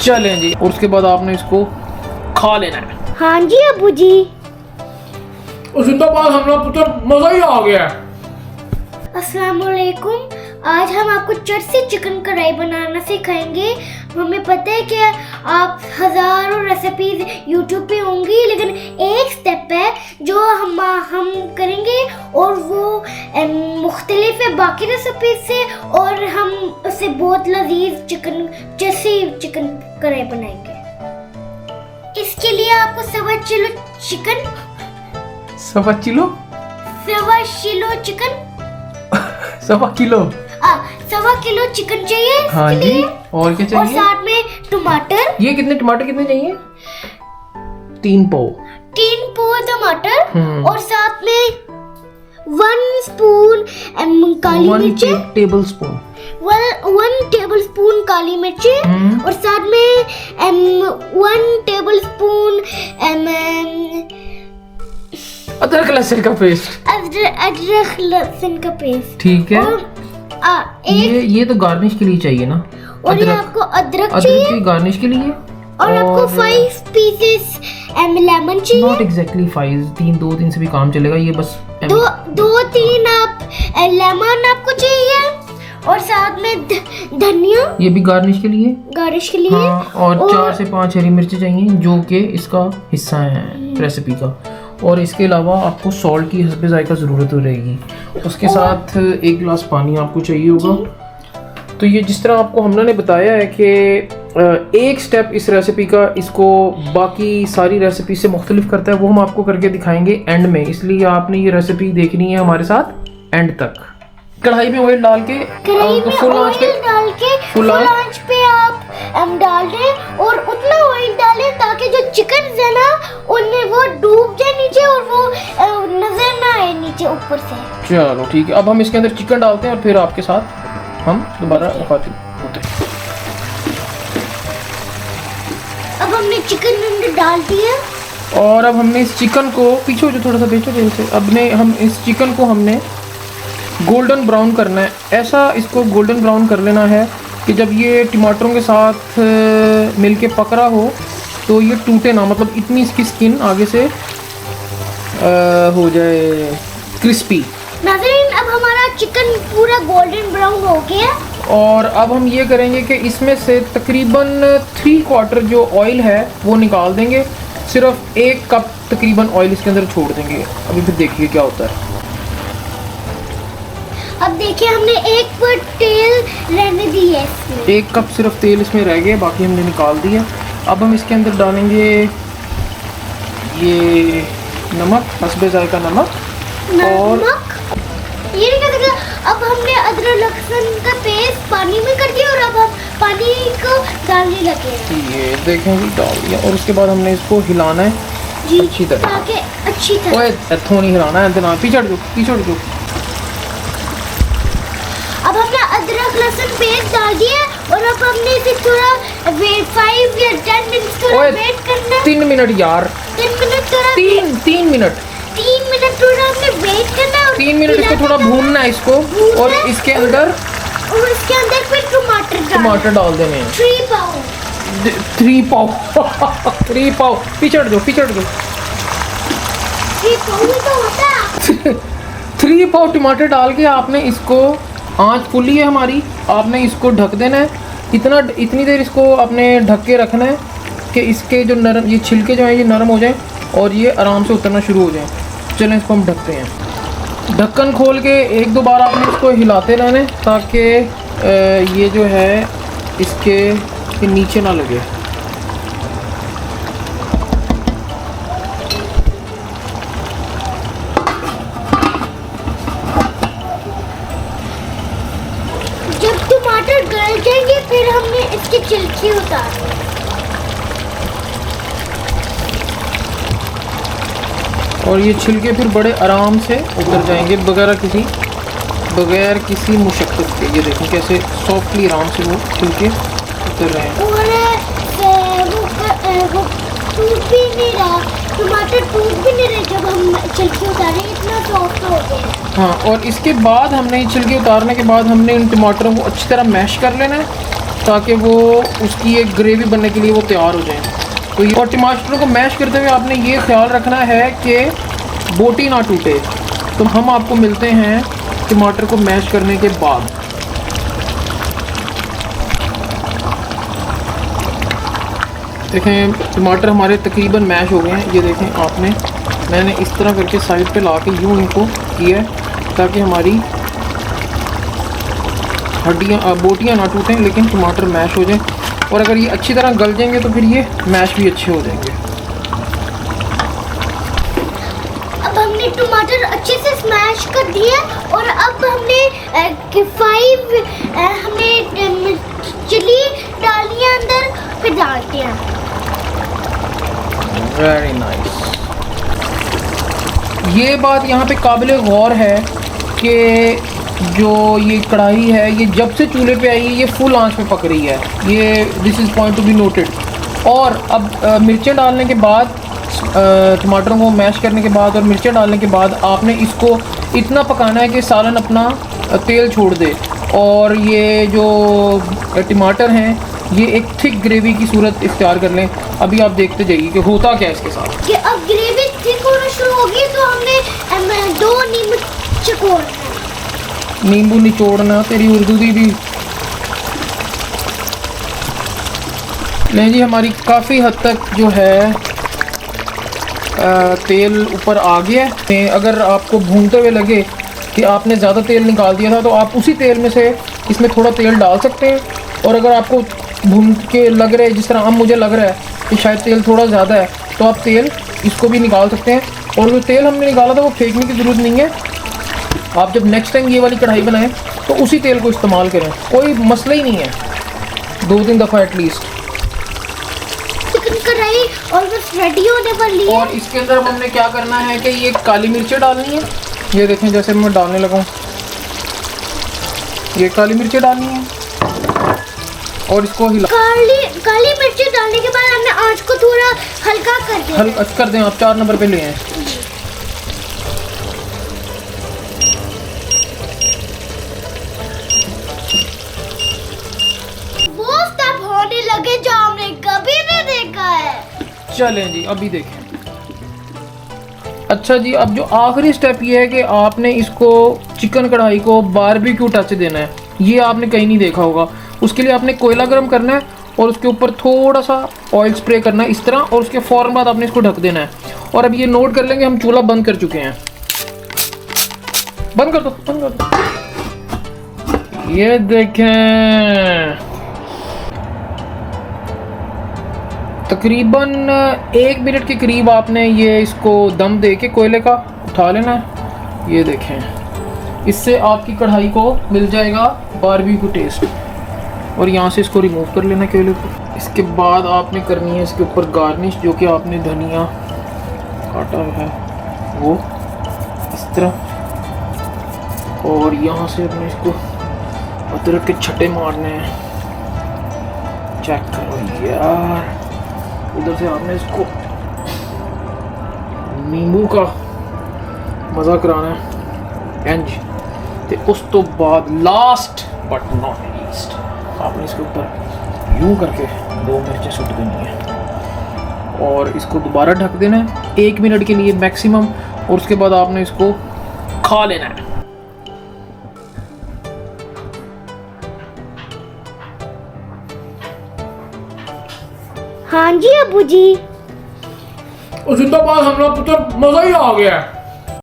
चलें जी, और उसके बाद आपने इसको खा लेना है। हाँ जी अबू जी। उस जिंदाबाद हमारा पुत्र, मजा ही आ गया। अस्सलाम वालेकुम। आज हम आपको चरसी चिकन कढ़ाई बनाना सिखाएंगे। हमें पता है कि आप हज़ारों रेसिपीज यूट्यूब पे होंगी, लेकिन एक स्टेप है जो हम करेंगे और वो मुख्तलिफ है बाकी रेसिपीज से, और हम उससे बहुत लजीज चरसी चिकन कढ़ाई बनाएंगे। इसके लिए आपको 1.25 kilo chicken, 1.25 kilo 1.25 kilo chicken 1.25 kilo 1.25 kilo chicken चाहिए। हाँ इसके जी, लिए। और क्या और चाहिए? साथ में टमाटर। ये कितने टमाटर कितने चाहिए? 3 पाव। 3 पाव टमाटर, और साथ में 1 स्पून काली मिर्ची, 1 टेबल स्पून 1 टेबल स्पून काली मिर्ची, और साथ में 1 टेबल स्पून अदरक लहसुन का पेस्ट। अदरक लहसुन का पेस्ट। ठीक है। और ये तो गार्निश के लिए चाहिए ना? और ये आपको अदरक की चाहिए, गार्निश के लिए। और आपको 5 पीसेस लेमन चाहिए। नॉट एग्जैक्टली 5, 2-3 से भी काम चलेगा। ये बस 2-3 आप लेमन आपको चाहिए, और साथ में धनिया, ये भी गार्निश के लिए। हाँ, और 4 से 5 हरी मिर्ची चाहिए, जो कि इसका हिस्सा है रेसिपी का। और इसके अलावा आपको सॉल्ट की हस्बे जायका ज़रूरत रहेगी। उसके साथ 1 गिलास पानी आपको चाहिए होगा। तो ये जिस तरह आपको हमने बताया है कि एक स्टेप इस रेसिपी का इसको बाकी सारी रेसिपी से मुख्तलिफ करता है, वो हम आपको करके दिखाएंगे एंड में। इसलिए आपने ये रेसिपी देखनी है हमारे साथ एंड तक। कढ़ाई में ऑयल डाल के फुल आंच पे आप डाल दें, और उतना ऑयल डालें ताकि जो चिकन है ना उनमें वो डूब जाए नीचे, और वो नजर ना आए नीचे ऊपर से। चलो ठीक है, अब हम इसके अंदर चिकन डालते हैं और फिर आपके साथ हम दोबारा मुखातिब होते हैं। अब हमने चिकन अंदर डाल दिया, और अब हमने इस चिकन को पीछे जो थोड़ा सा बेचो देर से, हम इस चिकन को हमने गोल्डन ब्राउन करना है। ऐसा इसको गोल्डन ब्राउन कर लेना है कि जब ये टमाटरों के साथ मिलके पक रहा हो तो ये टूटे ना, मतलब इतनी इसकी स्किन आगे से हो जाए क्रिस्पी। नाज़रीन, अब हमारा चिकन पूरा गोल्डन ब्राउन हो गया। और अब हम ये करेंगे कि इसमें से तकरीबन 3/4 जो ऑयल है वो निकाल देंगे। सिर्फ 1 कप तकरीबन ऑयल इसके अंदर छोड़ देंगे। अभी फिर देखिए क्या होता है। अब देखिए, हमने 1 कप तेल रहने दी है इसमें। 1 कप सिर्फ तेल इसमें रह गया, बाकी हमने निकाल दिया। अब हम इसके अंदर डालेंगे ये नमक, हस्बे जायका नमक। और ये नहीं कर, अब हमने अदरक लहसुन का पेस्ट पानी में कर दिया, और अब हम पानी को डालने लगे। ये देखें जी, डाल दिया। और उसके बाद हमने इसको हिलाना है जी, अच्छी तरह। ताकि अच्छी तरह। ओए इथों नहीं हिलाना है, इतना पीछे हट जाओ। अब हमने अदरक लहसुन पेस्ट डाल दिया, और अब हमने इसे थोड़ा 5 या 10 मिनट थोड़ा वेट करना है। 3 मिनट यार, 3 मिनट थोड़ा 3 मिनट 3 मिनट थोड़ा हमने वेट करना है, और 3 मिनट इसको थोड़ा भूनना है इसको। और इसके अंदर फिर टमाटर डाल देने हैं। 3 पाव 3 पाव पीछे हट जाओ। 3 पाव ही तो होता है। 3 पाव टमाटर डाल के आपने इसको, आंच फुली है हमारी, आपने इसको ढक देना है। इतनी देर इसको आपने ढक के रखना है कि इसके जो नरम ये छिलके जो हैं ये नरम हो जाएं और ये आराम से उतरना शुरू हो जाएं। चलें इसको हम ढकते हैं। ढक्कन खोल के 1-2 बार आपने इसको हिलाते रहना है ताकि ये जो है इसके नीचे ना लगे। जब टमाटर गल जाएंगे फिर हमने इसकी छिलकी उतारनी है। और ये छिलके फिर बड़े आराम से उतर जाएंगे बगैर किसी मुशक्क़त के। ये देखें कैसे सॉफ्टली आराम से वो छिलके उतर रहे हैं। और वो टूट भी नहीं रहा, टमाटर टूट भी नहीं रहे जब हम छिलके उतारे, इतना सॉफ्ट हो गया। हाँ, और इसके बाद हमने छिलके उतारने के बाद हमने इन टमाटरों को अच्छी तरह मैश कर लेना है ताकि वो उसकी एक ग्रेवी बनने के लिए वो तैयार हो जाए। तो ये और टमाटरों को मैश करते हुए आपने ये ख्याल रखना है कि बोटी ना टूटे। तो हम आपको मिलते हैं टमाटर को मैश करने के बाद। देखें टमाटर हमारे तकरीबन मैश हो गए हैं। ये देखें आपने, मैंने इस तरह करके साइड पे ला के यूँ इनको किया है ताकि हमारी हड्डियाँ बोटियाँ ना टूटें, लेकिन टमाटर मैश हो जाएं। और अगर ये अच्छी तरह गल जाएंगे तो फिर ये मैश भी अच्छे हो जाएंगे। अब हमने टमाटर अच्छे से स्मैश कर दिया और अब हमने हमने चिली डाली है अंदर, फिर डालते हैं। Very nice. ये बात यहाँ पे काबिल गौर है कि जो ये कढ़ाई है ये जब से चूल्हे पे आई है ये फुल आंच पे पक रही है। ये this is point to be noted. और अब मिर्चें डालने के बाद, टमाटरों को मैश करने के बाद और मिर्चें डालने के बाद आपने इसको इतना पकाना है कि सालन अपना तेल छोड़ दे और ये जो टमाटर हैं ये एक थिक ग्रेवी की सूरत इख्तियार कर लें। अभी आप देखते जाइए कि होता क्या है इसके साथ। कि अब ग्रेवी थिक होना शुरू होगी तो हमने 2 नींबू चिकोड़ना। नींबू निचोड़ना तेरी उर्दू दी भी। नहीं जी, हमारी काफ़ी हद तक जो है तेल ऊपर आ गया है। अगर आपको भूनते हुए लगे कि आपने ज़्यादा तेल निकाल दिया था तो आप उसी तेल में से इसमें थोड़ा तेल डाल सकते हैं। और अगर आपको भून के लग रहा है, जिस तरह अब मुझे लग रहा है कि शायद तेल थोड़ा ज़्यादा है, तो आप तेल इसको भी निकाल सकते हैं। और जो तेल हमने निकाला था वो फेंकने की ज़रूरत नहीं है। आप जब नेक्स्ट टाइम ये वाली कढ़ाई बनाएं तो उसी तेल को इस्तेमाल करें, कोई मसला ही नहीं है, 2-3 दफ़ा एटलीस्ट। चिकन कढ़ाई ऑलमोस्ट रेडी होने वाली है। और इसके अंदर हमने क्या करना है कि ये काली मिर्चें डालनी है। ये देखें जैसे मैं डालने लगा हूँ, ये काली मिर्चें डालनी है और इसको हिला। काली मिर्ची डालने के बाद हमने आंच को थोड़ा हल्का कर दिया। हल्का कर दें आप, 4 नंबर पे ले आए। वो सब होने लगे जो हमने कभी नहीं देखा है। चलें जी, अभी देखें। अच्छा जी, अब जो आखिरी स्टेप ये है कि आपने इसको चिकन कढ़ाई को बारबेक्यू टच देना है। ये आपने कहीं नहीं देखा होगा। उसके लिए आपने कोयला गर्म करना है और उसके ऊपर थोड़ा सा ऑयल स्प्रे करना है इस तरह, और उसके फ़ौरन बाद आपने इसको ढक देना है। और अब ये नोट कर लेंगे हम चूल्हा बंद कर चुके हैं। बंद कर दो, बंद कर दो। ये देखें तकरीबन 1 मिनट के करीब आपने ये इसको दम दे के कोयले का उठा लेना है। ये देखें, इससे आपकी कढ़ाई को मिल जाएगा बारबेक्यू टेस्ट। और यहाँ से इसको रिमूव कर लेना कोयले को। इसके बाद आपने करनी है इसके ऊपर गार्निश, जो कि आपने धनिया काटा है वो इस तरह। और यहाँ से अपने इसको अदरक के छट्टे मारने हैं। चेक करो यार, उधर से आपने इसको नींबू का मज़ा कराना है एंज। तो उस तो बाद लास्ट बट नॉट लीस्ट आपने इसके ऊपर यूं करके 2 मिर्चें सुट देनी है और इसको दोबारा ढक देना है 1 मिनट के लिए मैक्सिमम। और उसके बाद आपने इसको खा लेना है। हाँ जी अबू जी। और जिंदाबाद, हम लोग पुत्र, मज़ा ही आ गया है।